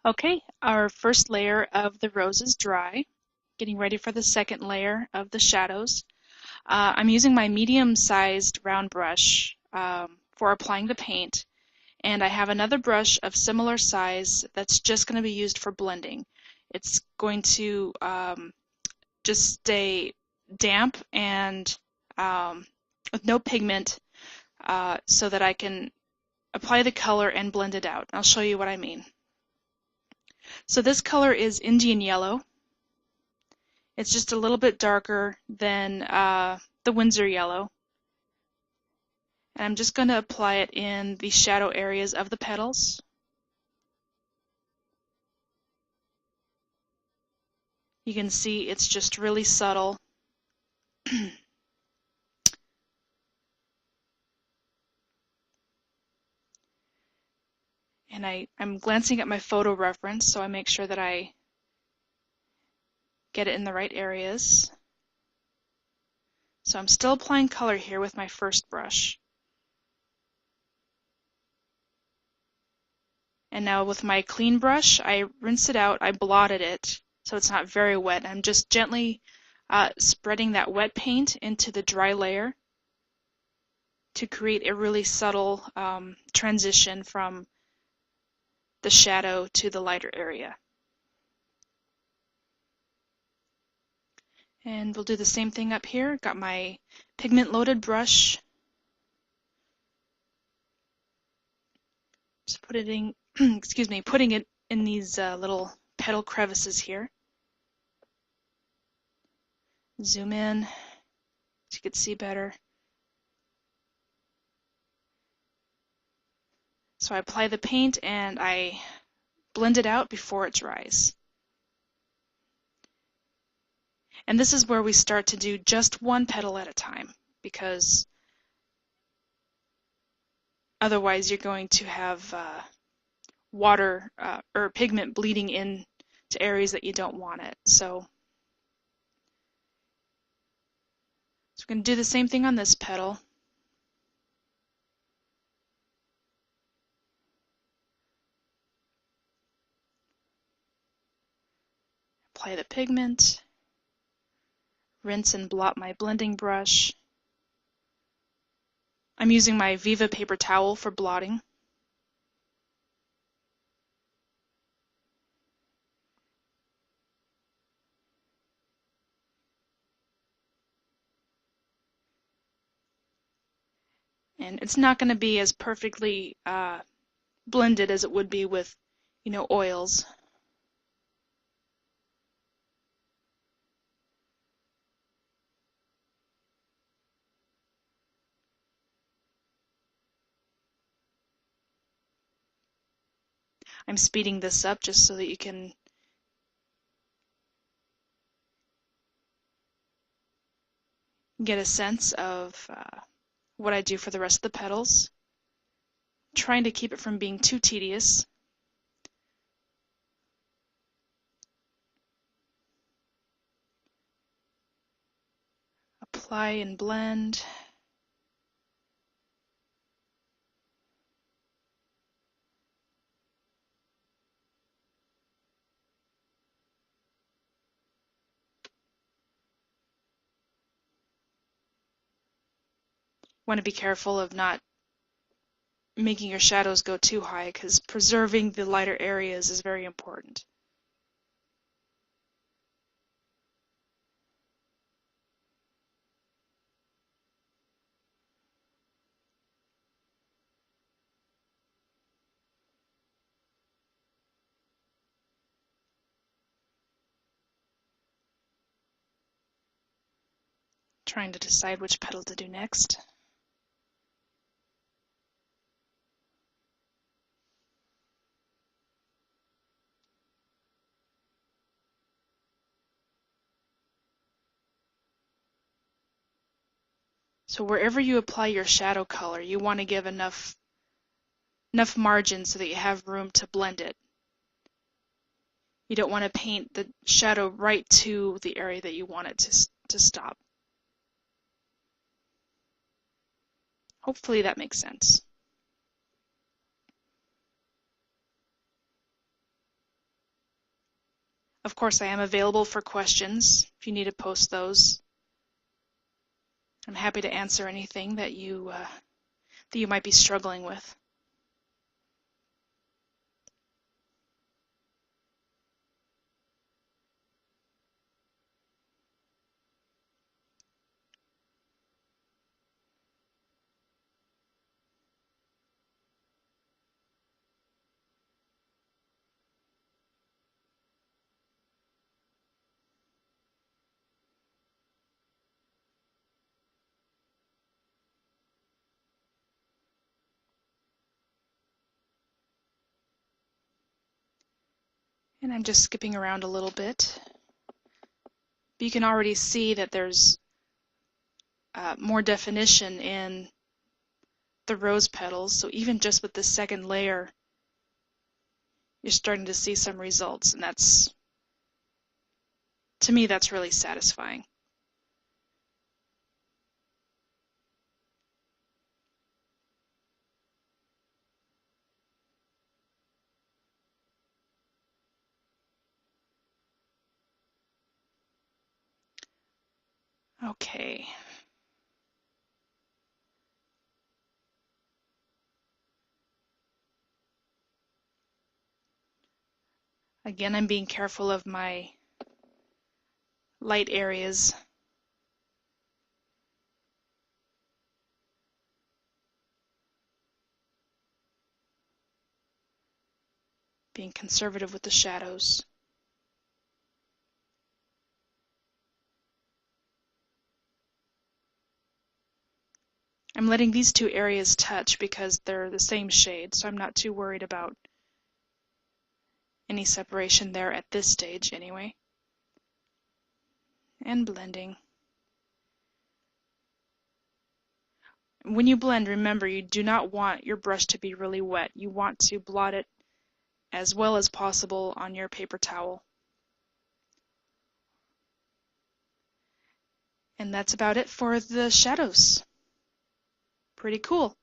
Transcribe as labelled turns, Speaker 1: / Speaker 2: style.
Speaker 1: Okay, our first layer of the rose is dry. Getting ready for the second layer of the shadows. I'm using my medium-sized round brush for applying the paint, and I have another brush of similar size that's just going to be used for blending. It's going to just stay damp and with no pigment so that I can apply the color and blend it out. I'll show you what I mean. So this color is Indian yellow. It's just a little bit darker than the Windsor yellow. And I'm just going to apply it in the shadow areas of the petals. You can see it's just really subtle. And I'm glancing at my photo reference, so I make sure that I get it in the right areas. So I'm still applying color here with my first brush. And now with my clean brush, I rinsed it out, I blotted it, so it's not very wet. I'm just gently spreading that wet paint into the dry layer to create a really subtle transition from the shadow to the lighter area. And we'll do the same thing up here. Got my pigment loaded brush. Just put it in, excuse me, putting it in these little petal crevices here. Zoom in so you can see better. So I apply the paint and I blend it out before it dries. And this is where we start to do just one petal at a time, because otherwise you're going to have water or pigment bleeding in to areas that you don't want it. So we're going to do the same thing on this petal. Apply the pigment, rinse and blot my blending brush. I'm using my Viva paper towel for blotting. And it's not going to be as perfectly blended as it would be with, oils. I'm speeding this up just so that you can get a sense of what I do for the rest of the petals. Trying to keep it from being too tedious. Apply and blend. Want to be careful of not making your shadows go too high, because preserving the lighter areas is very important. Trying to decide which petal to do next. So wherever you apply your shadow color, you want to give enough margin so that you have room to blend it. You don't want to paint the shadow right to the area that you want it to stop. Hopefully that makes sense. Of course, I am available for questions if you need to post those. I'm happy to answer anything that you might be struggling with. And I'm just skipping around a little bit. But you can already see that there's more definition in the rose petals. So even just with the second layer, you're starting to see some results. And that's, to me, that's really satisfying. Okay. Again, I'm being careful of my light areas. Being conservative with the shadows. I'm letting these two areas touch because they're the same shade, so I'm not too worried about any separation there at this stage anyway. And blending. When you blend, remember, you do not want your brush to be really wet. You want to blot it as well as possible on your paper towel. And that's about it for the shadows. Pretty cool.